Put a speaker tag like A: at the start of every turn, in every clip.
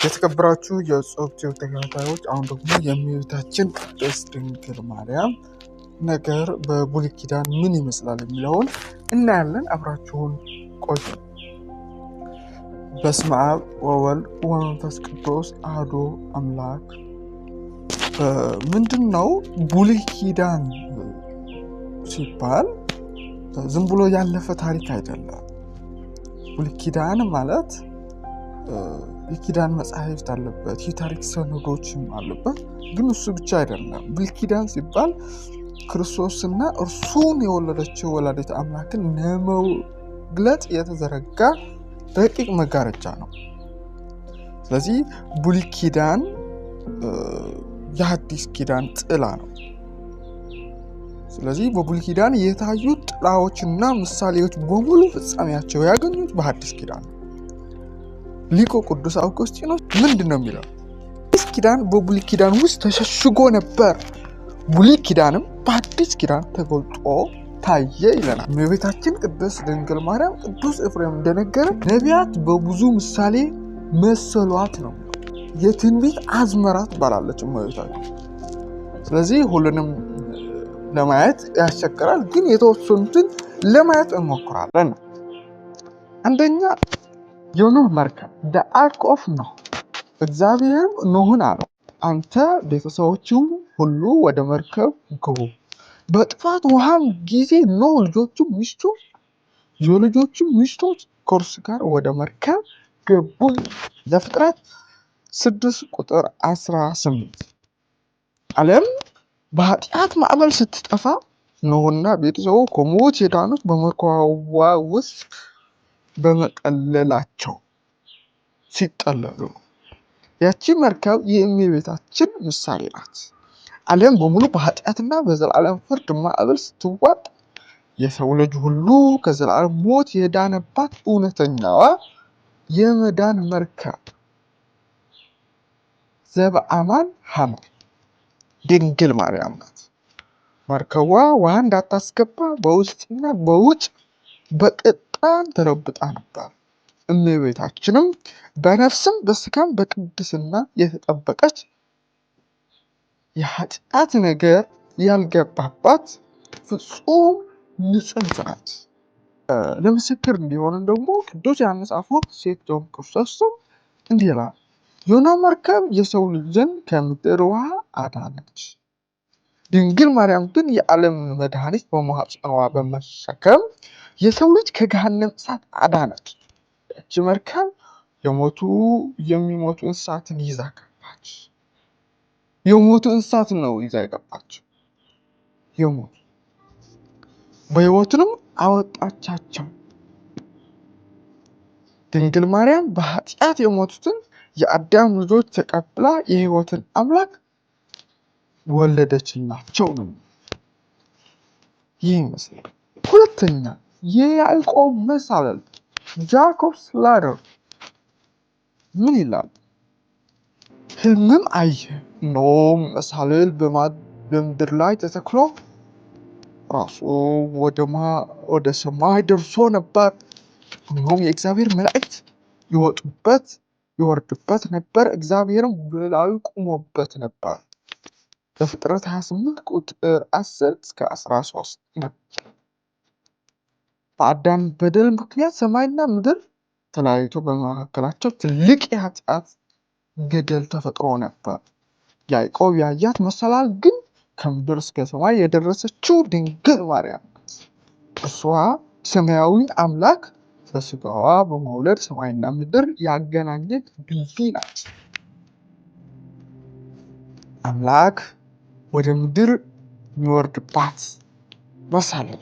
A: የተከበራችሁ የጽሑፍ ተከታታዮች አሁን ደግሞ የእመቤታችን ቅድስት ድንግል ማርያም ነገር በብሉይ ኪዳን ምን ይመስላል የሚለውን እናያለን። አብራችሁን ቆዩ። በስመ አብ ወወልድ ወመንፈስ ቅዱስ አሐዱ አምላክ። ምንድነው ብሉይ ኪዳን ሲባል ዝም ብሎ ያለፈ ታሪክ አይደለም። ብሉይ ኪዳን ማለት የኪዳን መጻሕፍት አለበት፣ የታሪክ ሰነዶችም አለበት። ግን እሱ ብቻ አይደለም። ብሉይ ኪዳን ሲባል ክርስቶስና እርሱን የወለደችው ወላዲተ አምላክን ለመግለጥ የተዘረጋ ረቂቅ መጋረጃ ነው። ስለዚህ ብሉይ ኪዳን የሐዲስ ኪዳን ጥላ ነው። ስለዚህ በብሉይ ኪዳን የታዩ ጥላዎችና ምሳሌዎች በሙሉ ፍጻሜያቸው ያገኙት በሐዲስ ኪዳን ነው። ሊቁ ቅዱስ አውግስጢኖስ ምንድን ነው የሚለው? አዲስ ኪዳን በብሉይ ኪዳን ውስጥ ተሸሽጎ ነበር፣ ብሉይ ኪዳንም በአዲስ ኪዳን ተገልጦ ታየ ይለናል። እመቤታችን ቅድስት ድንግል ማርያም ቅዱስ ኤፍሬም እንደነገረ ነቢያት በብዙ ምሳሌ መሰሏት ነው። የትንቢት አዝመራ ትባላለች እመቤታችን። ስለዚህ ሁሉንም ለማየት ያስቸግራል፣ ግን የተወሰኑትን ለማየት እንሞክራለን። አንደኛ የኖህ መርከብ አርክ ኦፍ ኖህ። እግዚአብሔር ኖህን አለው፣ አንተ ቤተሰቦችም ሁሉ ወደ መርከብ ግቡ። በጥፋት ውሃም ጊዜ ኖህ ልጆቹም ሚስቱ የልጆቹም ሚስቶች ከእርሱ ጋር ወደ መርከብ ገቡ። ዘፍጥረት 6:18። ዓለም በኃጢአት ማዕበል ስትጠፋ ኖህና ቤተሰቡ ከሞት የዳኑት በመርከቧ ውስጥ በመጠለላቸው ሲጠለሉ። ያቺ መርከብ የእመቤታችን ምሳሌ ናት። ዓለም በሙሉ በኃጢአትና በዘላለም ፍርድ ማዕበል ስትዋጥ የሰው ልጅ ሁሉ ከዘላለም ሞት የዳነባት እውነተኛዋ የመዳን መርከብ ዘበአማን ሐመር ድንግል ማርያም ናት። መርከቧ ውሃ እንዳታስገባ በውስጥና በውጭ በቅጣን ተለብጣ ነበር። እመቤታችንም በነፍስም በስጋም በቅድስና የተጠበቀች የኃጢአት ነገር ያልገባባት ፍጹም ንጽሕት ናት። ለምስክር እንዲሆን ደግሞ ቅዱስ ዮሐንስ አፈወርቅ ሴት ጆን ክርስቶስ እንዲህ ይላል፣ የኖህ መርከብ የሰው ልጅን ከምድር ውሃ አዳነች። ድንግል ማርያም ግን የዓለም መድኃኒት በማኅፀኗ በመሸከም የሰው ልጅ ከገሃነም እሳት አዳነች። ያቺ መርከብ የሚሞቱ እንስሳትን ይዛ ገባች። የሞቱ እንስሳት ነው ይዛ የገባችው። የሞቱ በሕይወትንም አወጣቻቸው። ድንግል ማርያም በኃጢአት የሞቱትን የአዳም ልጆች ተቀብላ የሕይወትን አምላክ ወለደችላቸው ነው። ይህ ይመስላል። ሁለተኛ የያዕቆብ መሳለል ጃኮብስ ላደር ምን ይላል? ሕልምም አየ፣ እነሆም መሳልል በምድር ላይ ተተክሎ ራሱ ወደ ሰማይ ደርሶ ነበር። እነሆም የእግዚአብሔር መላእክት ይወጡበት ይወርዱበት ነበር፣ እግዚአብሔርም በላዩ ቆሞበት ነበር። ዘፍጥረት 28:10-13። በአዳም በደል ምክንያት ሰማይና ምድር ተለያይቶ በመካከላቸው ትልቅ የኃጢአት ገደል ተፈጥሮ ነበር። ያዕቆብ ያያት መሰላል ግን ከምድር እስከ ሰማይ የደረሰችው ድንግል ማርያም ናት። እርሷ ሰማያዊ አምላክ በስጋዋ በመውለድ ሰማይና ምድር ያገናኘች ድልድይ ናት። አምላክ ወደ ምድር የሚወርድባት መሳለል።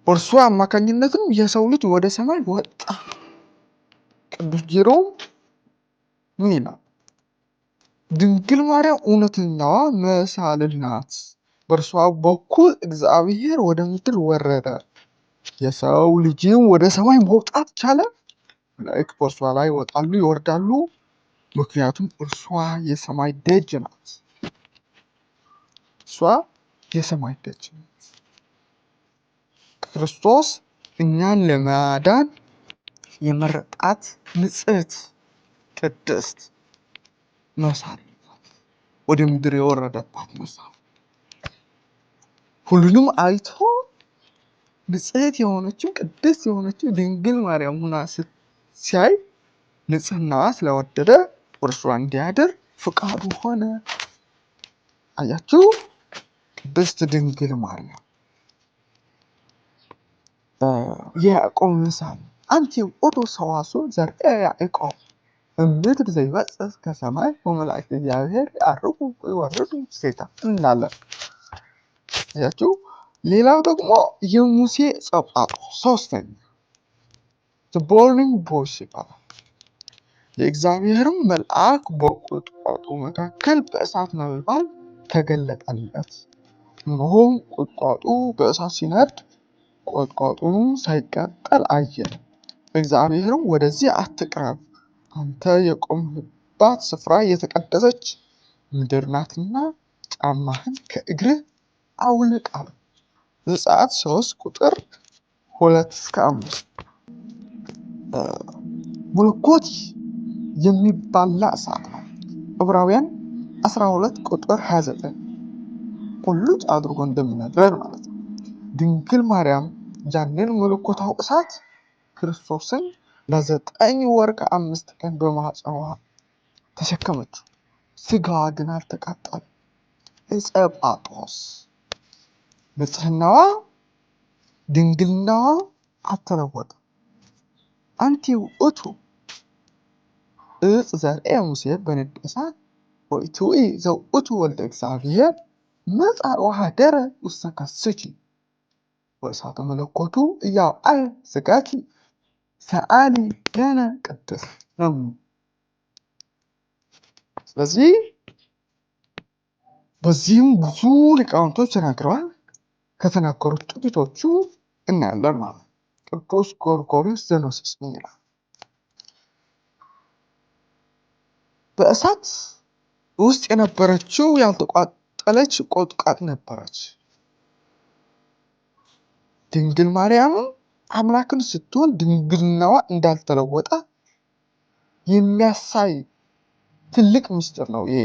A: በእርሷ አማካኝነትም የሰው ልጅ ወደ ሰማይ ወጣ። ቅዱስ ጄሮም ምን ይላል? ድንግል ማርያም እውነተኛዋ መሳልል ናት። በእርሷ በኩል እግዚአብሔር ወደ ምድር ወረደ፣ የሰው ልጅም ወደ ሰማይ መውጣት ቻለ። መላእክት በእርሷ ላይ ይወጣሉ ይወርዳሉ፣ ምክንያቱም እርሷ የሰማይ ደጅ ናት። እርሷ የሰማይ ደጅ ናት። ክርስቶስ እኛን ለማዳን የመረጣት ንጽሕት ቅድስት መሳል ወደ ምድር የወረደባት መሳል ሁሉንም አይቶ ንጽሕት የሆነችው ቅድስት የሆነችው ድንግል ማርያም ሆና ሲያይ ንጽሕናዋ ስለወደደ እርሷ እንዲያድር ፍቃዱ ሆነ። አያችሁ፣ ቅድስት ድንግል ማርያም የያዕቆብ ምሳሌ አንቲ ውእቱ ሰዋስው ዘርአ ያዕቆብ እምድር ዘይበጽሕ ከሰማይ ወመላእክተ እግዚአብሔር ያዕርጉ ወይወርዱ ውስቴታ እንላለን። አያችሁ። ሌላው ደግሞ የሙሴ ጸጳጦስ ሶስተኛ ቦርኒንግ ቦይስ ይባላል። የእግዚአብሔርም መልአክ በቁጥቋጦ መካከል በእሳት ነበልባል ተገለጠለት። እነሆም ቁጥቋጦ በእሳት ሲነድ ቁጥቋጦውም ሳይቃጠል አየ። እግዚአብሔርም ወደዚህ አትቅረብ፣ አንተ የቆምህባት ስፍራ የተቀደሰች ምድር ናትና ጫማህን ከእግርህ አውልቅ አለ። ዘጸአት 3 ቁጥር 2-5 መለኮት የሚባላ እሳት ነው። ዕብራውያን 12 ቁጥር 29 ቁልጭ አድርጎ እንደሚነግረን ማለት ነው። ድንግል ማርያም ያንን መለኮታዊ እሳት ክርስቶስን ለ9 ወር ከ5 ቀን በማኅፀኗ ተሸከመችው። ስጋዋ ግን አልተቃጠለም። ጸጳጦስ ንጽሕናዋ ድንግልናዋ አልተለወጠም። አንቲ ውእቱ ዕፅ ዘርአ ሙሴ በነድ እሳት ወኢትውኢ ዘውእቱ ወልደ እግዚአብሔር መጽአ ወኀደረ ውስተ ከርስኪ ወእሳተ መለኮቱ ኢያውአየ ሥጋኪ ሰአሊ ለነ ቅድስት ነው። ስለዚህ በዚህም ብዙ ሊቃውንቶች ተናግረዋል። ከተናገሩት ጥቂቶቹ እናያለን ማለት ነው። ቅዱስ ጎርጎርዮስ ዘኖስስ ምን ይላል? በእሳት ውስጥ የነበረችው ያልተቃጠለች ቁጥቋጥ ነበረች። ድንግል ማርያም አምላክን ስትወልድ ድንግልናዋ እንዳልተለወጠ የሚያሳይ ትልቅ ምስጢር ነው ይሄ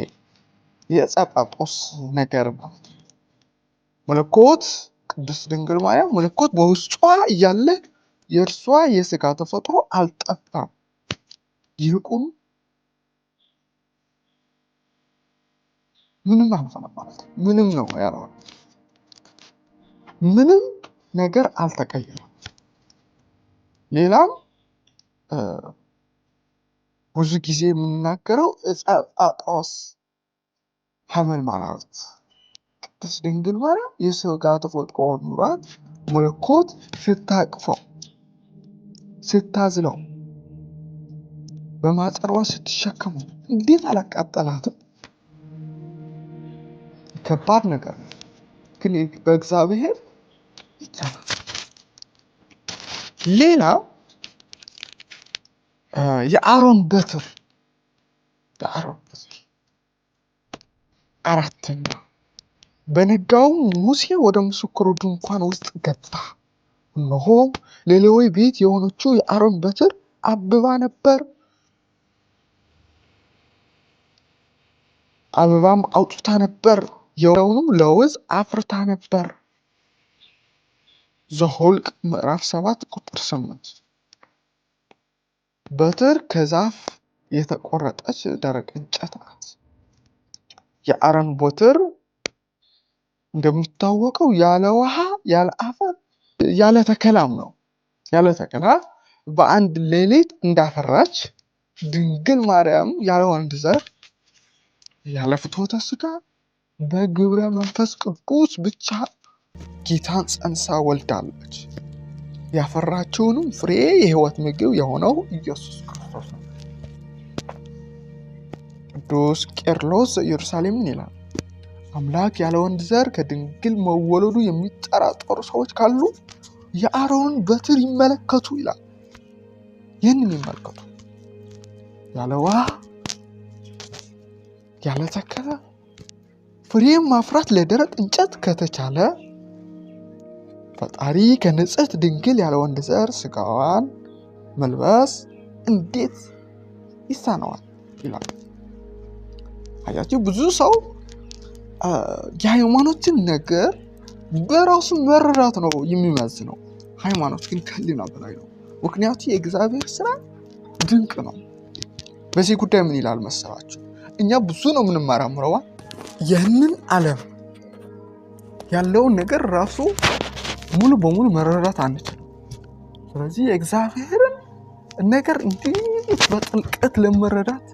A: የጸጳጦስ ነገር ማለት ነው። መለኮት ቅድስት ድንግል ማርያም መለኮት በውስጧ እያለ የእርሷ የሥጋ ተፈጥሮ አልጠፋም። ይልቁኑ ምንም አልሆነም ማለት ነው። ምንም ነው ያለው። ምንም ነገር አልተቀየረም። ሌላም ብዙ ጊዜ የምናገረው ጸጳጦስ ሐመልማላዊት ቅድስት ድንግል ማርያም የሥጋ ተፈጥሮ ኑሯት መለኮት ስታቅፈው ስታዝለው በማኅፀኗ ስትሸከመው እንዴት አላቃጠላትም? ከባድ ነገር ነው፣ ግን በእግዚአብሔር ይቻላል። ሌላው የአሮን በትር አራተኛ በነጋውም ሙሴ ወደ ምስክሩ ድንኳን ውስጥ ገባ። እነሆ ለሌዊ ቤት የሆነችው የአሮን በትር አብባ ነበር። አበባም አውጥታ ነበር። የሆነውም ለውዝ አፍርታ ነበር። ዘኍልቍ ምዕራፍ 7 ቁጥር 8 በትር ከዛፍ የተቆረጠች ደረቅ እንጨት ናት። የአሮን በትር እንደሚታወቀው ያለ ውሃ ያለ አፈር ያለ ተከላም ነው። ያለ ተከላ በአንድ ሌሊት እንዳፈራች ድንግል ማርያም ያለ ወንድ ዘር ያለ ፍትወተ ሥጋ በግብረ መንፈስ ቅዱስ ብቻ ጌታን ጸንሳ ወልዳለች። ያፈራችውንም ፍሬ የሕይወት ምግብ የሆነው ኢየሱስ ክርስቶስ ነው። ቅዱስ ቄርሎስ ኢየሩሳሌም ይላል፣ አምላክ ያለ ወንድ ዘር ከድንግል መወለዱ የሚጠራጠሩ ሰዎች ካሉ የአሮንን በትር ይመለከቱ ይላል። ይህንን ይመልከቱ። ያለ ውሃ ያለ ተከላ ፍሬም ማፍራት ለደረቅ እንጨት ከተቻለ ፈጣሪ ከንጽሕት ድንግል ያለ ወንድ ዘር ሥጋዋን መልበስ እንዴት ይሳነዋል ይላል። አያችሁ ብዙ ሰው የሃይማኖትን ነገር በራሱ መረዳት ነው የሚመዝነው። ሃይማኖት ግን ከህሊና በላይ ነው። ምክንያቱም የእግዚአብሔር ስራ ድንቅ ነው። በዚህ ጉዳይ ምን ይላል መሰላችሁ? እኛ ብዙ ነው የምንመራምረው። ይህንን ዓለም ያለውን ነገር ራሱ ሙሉ በሙሉ መረዳት አንችልም። ስለዚህ የእግዚአብሔርን ነገር እንዴት በጥልቀት ለመረዳት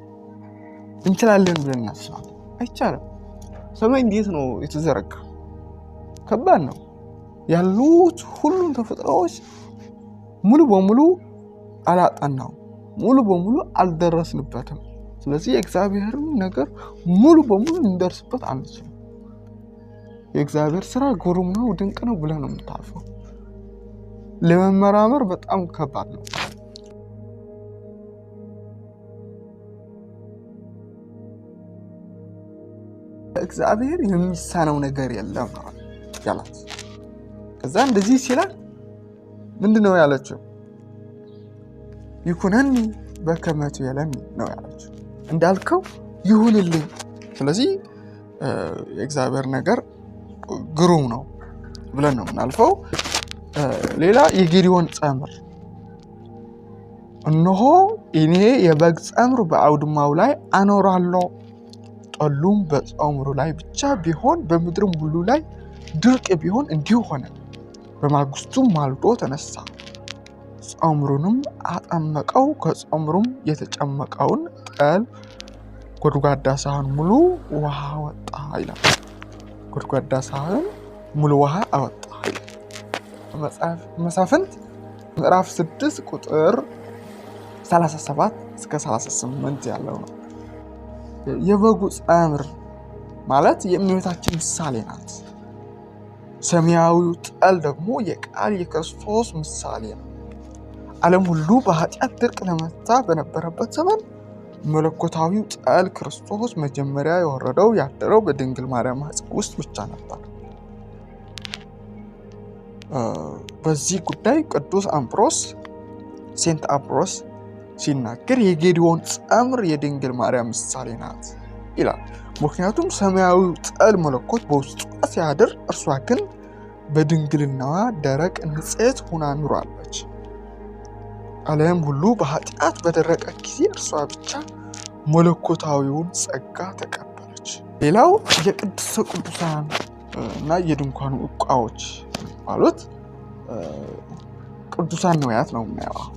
A: እንችላለን ብለን እናስባለን? አይቻልም። ሰማይ እንዴት ነው የተዘረጋ? ከባድ ነው። ያሉት ሁሉም ተፈጥሮዎች ሙሉ በሙሉ አላጠናው፣ ሙሉ በሙሉ አልደረስንበትም። ስለዚህ የእግዚአብሔርን ነገር ሙሉ በሙሉ እንደርስበት አንችልም። የእግዚአብሔር ስራ ግሩም ነው፣ ድንቅ ነው ብለህ ነው የምታልፈው። ለመመራመር በጣም ከባድ ነው። እግዚአብሔር የሚሳነው ነገር የለም ያላት። ከዛ እንደዚህ ሲላል ምንድነው ያለችው? ይኩነኒ በከመ ትቤለኒ ነው ያለችው። እንዳልከው ይሁንልኝ። ስለዚህ የእግዚአብሔር ነገር ግሩም ነው ብለን ነው የምናልፈው። ሌላ የጌዲዮን ጸምር፣ እነሆ እኔ የበግ ጸምር በአውድማው ላይ አኖራለሁ፣ ጠሉም በጸምሩ ላይ ብቻ ቢሆን በምድርም ሁሉ ላይ ድርቅ ቢሆን እንዲሁ ሆነ። በማግስቱም ማልዶ ተነሳ፣ ጸምሩንም አጠመቀው፣ ከጸምሩም የተጨመቀውን ጠል ጎድጓዳ ሳህን ሙሉ ውሃ ወጣ ይላል። ጎድጓዳ ሳህን ሙሉ ውሃ አወጣ ይላል። መሳፍንት ምዕራፍ 6 ቁጥር 37 እስከ 38 ያለው ነው። የበጉ ጸምር ማለት የእመቤታችን ምሳሌ ናት። ሰማያዊው ጠል ደግሞ የቃል የክርስቶስ ምሳሌ ነው። ዓለም ሁሉ በኃጢአት ድርቅ ለመታ በነበረበት ዘመን መለኮታዊው ጠል ክርስቶስ መጀመሪያ የወረደው ያደረው በድንግል ማርያም ማኅፀን ውስጥ ብቻ ነበር። በዚህ ጉዳይ ቅዱስ አምብሮስ ሴንት አምብሮስ ሲናገር የጌዲዮን ጸምር የድንግል ማርያም ምሳሌ ናት ይላል። ምክንያቱም ሰማያዊው ጠል መለኮት በውስጧ ሲያድር፣ እርሷ ግን በድንግልናዋ ደረቅ ንጽሕት ሆና ኑራለች። ዓለም ሁሉ በኃጢአት በደረቀ ጊዜ እርሷ ብቻ መለኮታዊውን ጸጋ ተቀበለች። ሌላው የቅድስተ ቅዱሳን እና የድንኳኑ ዕቃዎች የሚባሉት ቅዱሳን ነውያት ነው የምናየው።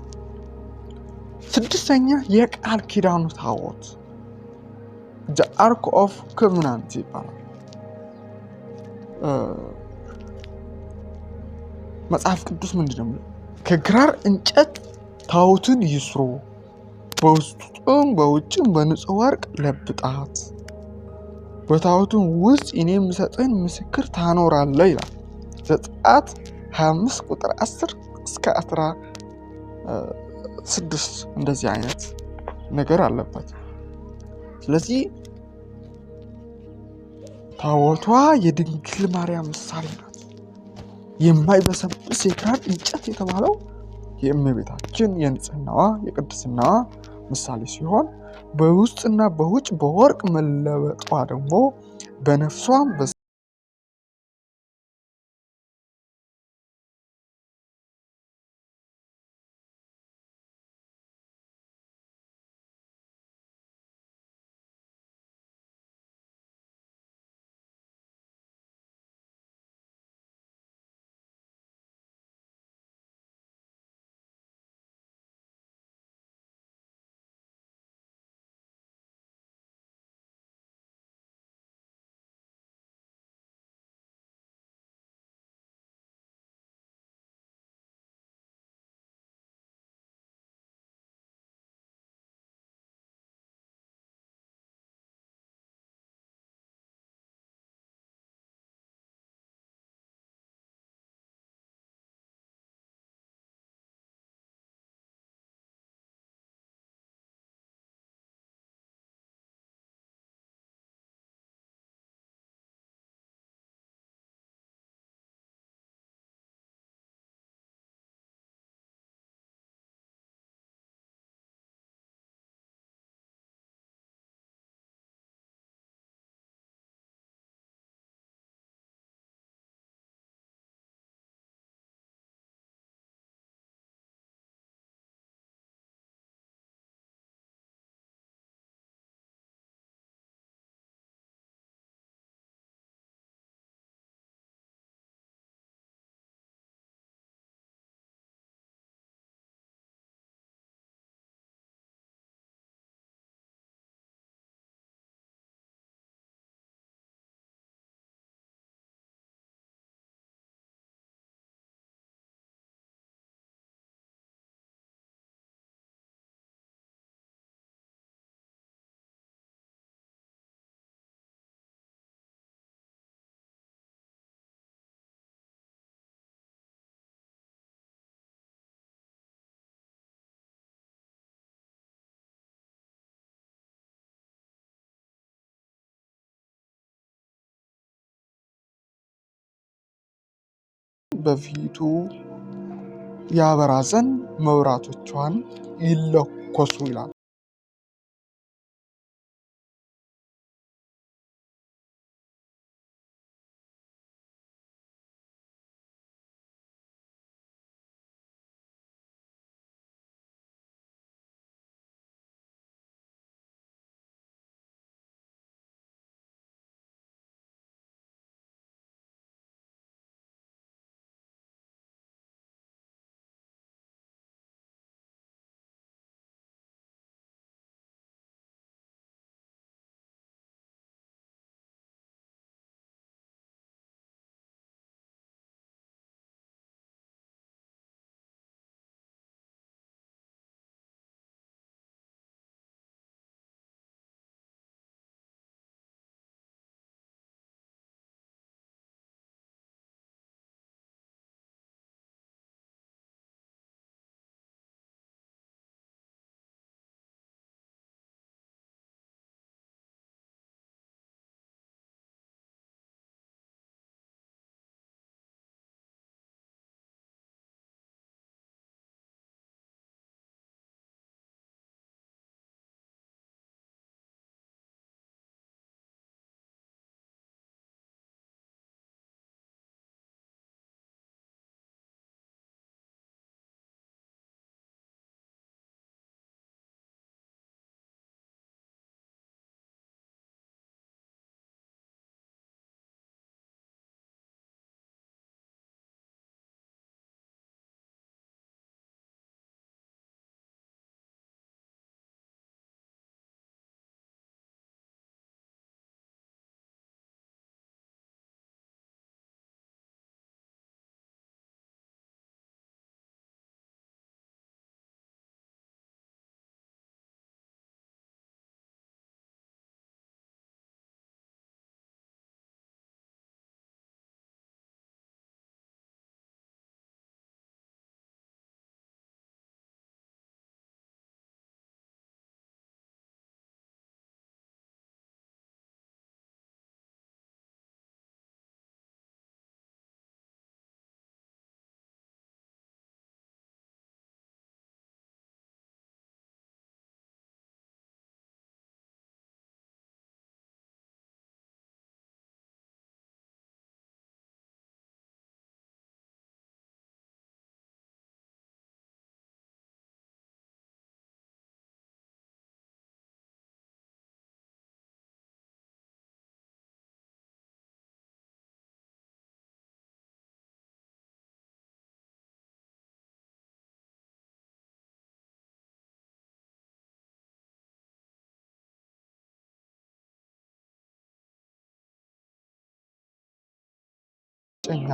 A: ስድስተኛ የቃል ኪዳኑ ታቦት the ark of covenant ይባላል። መጽሐፍ ቅዱስ ምንድነው? ከግራር እንጨት ታቦትን ይስሩ፣ በውስጡም በውጭም በንጹህ ወርቅ ለብጣት፣ በታቦቱም ውስጥ እኔ የምሰጥህን ምስክር ታኖራለህ ይላል። ዘጸአት 25 ቁጥር 10 እስከ 16 እንደዚህ አይነት ነገር አለበት። ስለዚህ ታቦቷ የድንግል ማርያም ምሳሌ ናት። የማይበሰብስ የግራር እንጨት የተባለው የእመቤታችን የንጽህናዋ የቅድስናዋ ምሳሌ ሲሆን፣ በውስጥና በውጭ በወርቅ መለበጧ ደግሞ በነፍሷም በፊቱ ያበራ ዘንድ መብራቶቿን ይለኮሱ ይላል።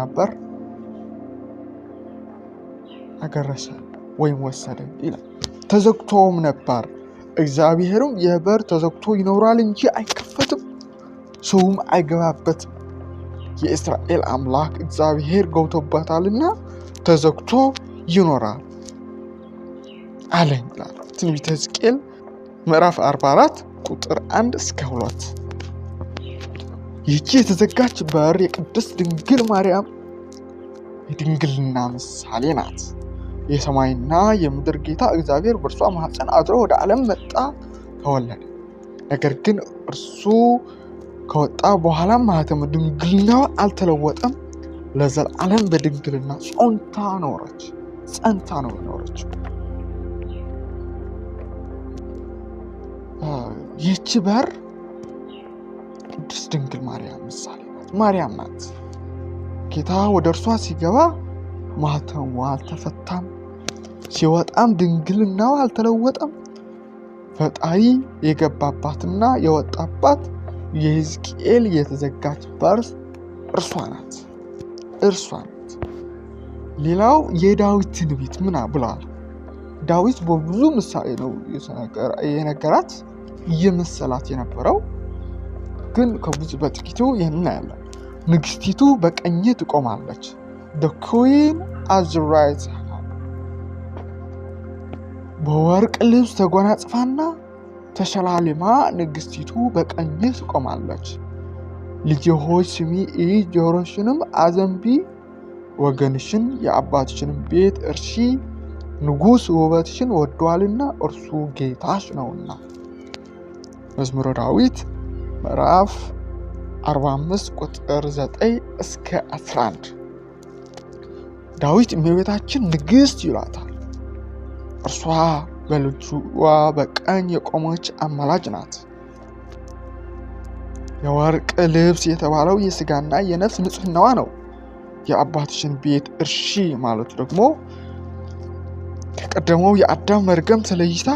A: በር አገረሰ ወይም ወሰደ ይላል። ተዘግቶም ነበር። እግዚአብሔርም የበር ተዘግቶ ይኖራል እንጂ አይከፈትም፣ ሰውም አይገባበትም። የእስራኤል አምላክ እግዚአብሔር ገብቶበታልና ተዘግቶ ይኖራል አለኝ ይላል። ትንቢተ ሕዝቅኤል ምዕራፍ 44 ቁጥር 1 እስከ 2። ይህች የተዘጋች በር የቅድስት ድንግል ማርያም የድንግልና ምሳሌ ናት። የሰማይና የምድር ጌታ እግዚአብሔር በእርሷ ማኅፀን አድሮ ወደ ዓለም መጣ፣ ተወለደ። ነገር ግን እርሱ ከወጣ በኋላ ማኅተመ ድንግልናዋ አልተለወጠም። ለዘላለም በድንግልና ጸንታ ነው የኖረች። ይህች በር ቅድስት ድንግል ማርያም ምሳሌ ናት። ማርያም ናት። ጌታ ወደ እርሷ ሲገባ ማኅተሟ አልተፈታም፣ ሲወጣም ድንግልናዋ አልተለወጠም። ፈጣሪ የገባባትና የወጣባት የሕዝቅኤል የተዘጋች በር እርሷ ናት። ሌላው የዳዊት ትንቢት ምን ብለዋል? ዳዊት በብዙ ምሳሌ ነው የነገራት እየመሰላት የነበረው፣ ግን ከብዙ በጥቂቱ ይህን ያለ ንግስቲቱ በቀኝ ትቆማለች። the queen as the right hand በወርቅ ልብስ ተጎናጽፋና ተሸላልማ ንግስቲቱ በቀኝ ትቆማለች። ልጄ ሆይ ስሚ፣ ጆሮሽንም አዘንቢ፣ ወገንሽን የአባትሽን ቤት እርሺ፣ ንጉሥ ውበትሽን ወዷልና እርሱ ጌታሽ ነውና። መዝሙረ ዳዊት ምዕራፍ 45 ቁጥር 9 እስከ 11። ዳዊት እመቤታችን ንግሥት ይላታል። እርሷ በልጇ በቀኝ የቆመች አማላጅ ናት። የወርቅ ልብስ የተባለው የሥጋና የነፍስ ንጽሕናዋ ነው። የአባትሽን ቤት እርሺ ማለቱ ደግሞ ከቀደመው የአዳም መርገም ተለይታ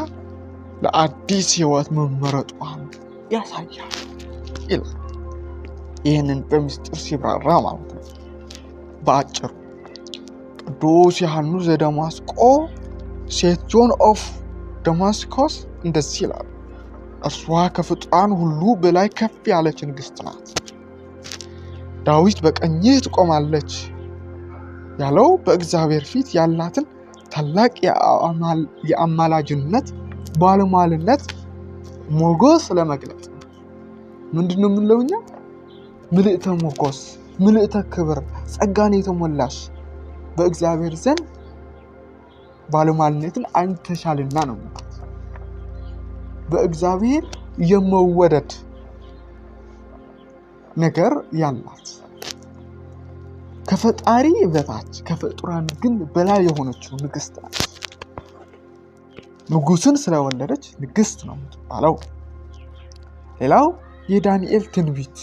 A: ለአዲስ ሕይወት መመረጧን ያሳያል ይላል። ይህንን በምስጢር ሲብራራ ማለት ነው። በአጭሩ ቅዱስ ዮሐንስ ዘደማስቆ ሴንት ጆን ኦፍ ደማስቆስ እንደዚህ ይላል። እርሷ ከፍጡራን ሁሉ በላይ ከፍ ያለች ንግሥት ናት። ዳዊት በቀኝህ ትቆማለች ያለው በእግዚአብሔር ፊት ያላትን ታላቅ የአማላጅነት ባለሟልነት ሞገስ ለመግለጽ ነው። ምንድነው የምንለው እኛ? ምልዕተ ሞገስ፣ ምልዕተ ክብር፣ ጸጋን የተሞላሽ በእግዚአብሔር ዘንድ ባለሟልነትን አይተሻልና ነው። በእግዚአብሔር የመወደድ ነገር ያላት ከፈጣሪ በታች ከፍጡራን ግን በላይ የሆነችው ንግሥት ናት። ንጉሥን ስለወለደች ንግሥት ነው የምትባለው። ሌላው የዳንኤል ትንቢት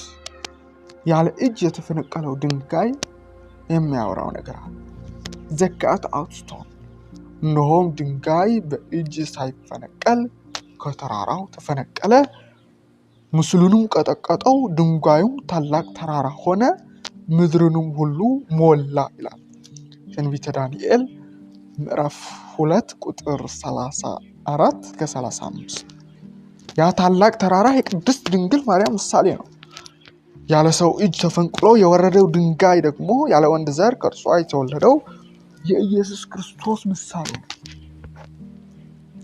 A: ያለ እጅ የተፈነቀለው ድንጋይ የሚያወራው ነገር አለ። ዘካት አውጥቶ እነሆም ድንጋይ በእጅ ሳይፈነቀል ከተራራው ተፈነቀለ፣ ምስሉንም ቀጠቀጠው፣ ድንጋዩም ታላቅ ተራራ ሆነ፣ ምድርንም ሁሉ ሞላ ይላል። ትንቢተ ዳንኤል ምዕራፍ 2 ቁጥር 34 ከ35። ያ ታላቅ ተራራ የቅድስት ድንግል ማርያም ምሳሌ ነው። ያለ ሰው እጅ ተፈንቅሎ የወረደው ድንጋይ ደግሞ ያለ ወንድ ዘር ከእርሷ የተወለደው የኢየሱስ ክርስቶስ ምሳሌ ነው።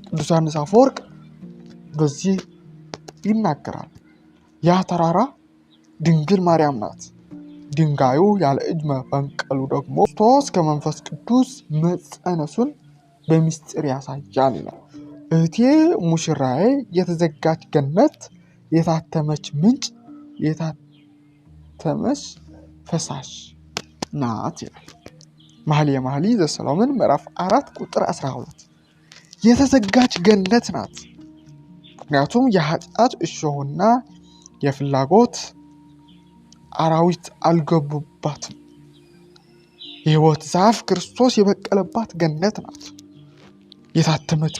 A: ቅዱስ ዮሐንስ አፈወርቅ በዚህ ይናገራል። ያ ተራራ ድንግል ማርያም ናት። ድንጋዩ ያለ እጅ መፈንቀሉ ደግሞ ክርስቶስ ከመንፈስ ቅዱስ መጸነሱን በምስጢር ያሳያል ይላል። እህቴ ሙሽራዬ የተዘጋች ገነት፣ የታተመች ምንጭ፣ የታተመች ፈሳሽ ናት ይላል። መኃልየ መኃልይ ዘሰሎሞን ምዕራፍ 4 ቁጥር 12። የተዘጋች ገነት ናት። ምክንያቱም የኃጢአት እሾህና የፍላጎት አራዊት አልገቡባትም። የሕይወት ዛፍ ክርስቶስ የበቀለባት ገነት ናት። የታተመች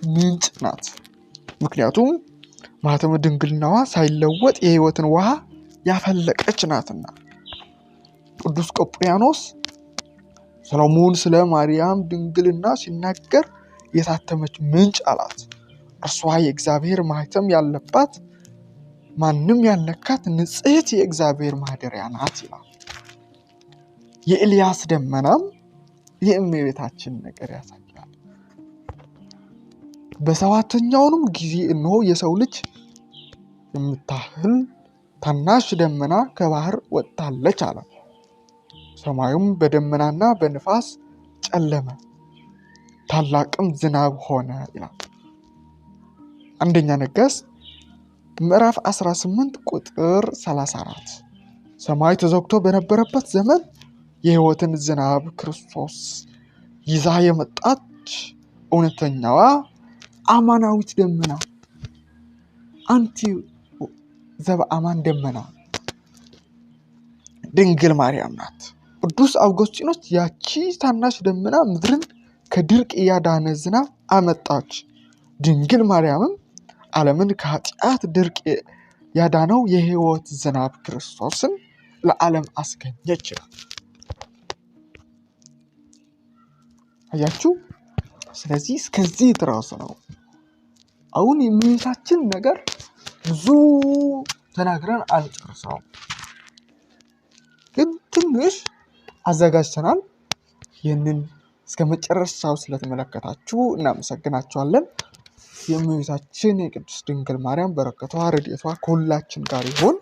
A: ምንጭ ናት። ምክንያቱም ማኅተመ ድንግልናዋ ሳይለወጥ የሕይወትን ውሃ ያፈለቀች ናትና። ቅዱስ ቆጵርያኖስ ሰሎሞን ስለ ማርያም ድንግልና ሲናገር የታተመች ምንጭ አላት። እርሷ የእግዚአብሔር ማኅተም ያለባት ማንም ያልነካት ንጽሕት የእግዚአብሔር ማደሪያ ናት ይላል። የኤልያስ ደመናም የእመቤታችን ነገር ያሳያል። በሰባተኛውንም ጊዜ እነሆ የሰው ልጅ የምታህል ታናሽ ደመና ከባህር ወጥታለች አለ። ሰማዩም በደመናና በንፋስ ጨለመ፣ ታላቅም ዝናብ ሆነ ይላል። አንደኛ ነገሥት ምዕራፍ 18 ቁጥር 34። ሰማይ ተዘግቶ በነበረበት ዘመን የሕይወትን ዝናብ ክርስቶስ ይዛ የመጣች እውነተኛዋ አማናዊት ደመና አንቲ ዘበአማን ደመና ድንግል ማርያም ናት። ቅዱስ አውግስጢኖስ ያቺ ታናሽ ደመና ምድርን ከድርቅ ያዳነ ዝናብ አመጣች። ድንግል ማርያምም ዓለምን ከኃጢአት ድርቅ ያዳነው የሕይወት ዝናብ ክርስቶስን ለዓለም አስገኘች ይላል። አያችሁ። ስለዚህ እስከዚህ ድረስ ነው። አሁን የእመቤታችን ነገር ብዙ ተናግረን አልጨርሰውም፣ ግን ትንሽ አዘጋጅተናል። ይህንን እስከ መጨረሻው ስለተመለከታችሁ እናመሰግናችኋለን። የእመቤታችን የቅድስት ድንግል ማርያም በረከቷ ረድኤቷ ከሁላችን ጋር ይሁን።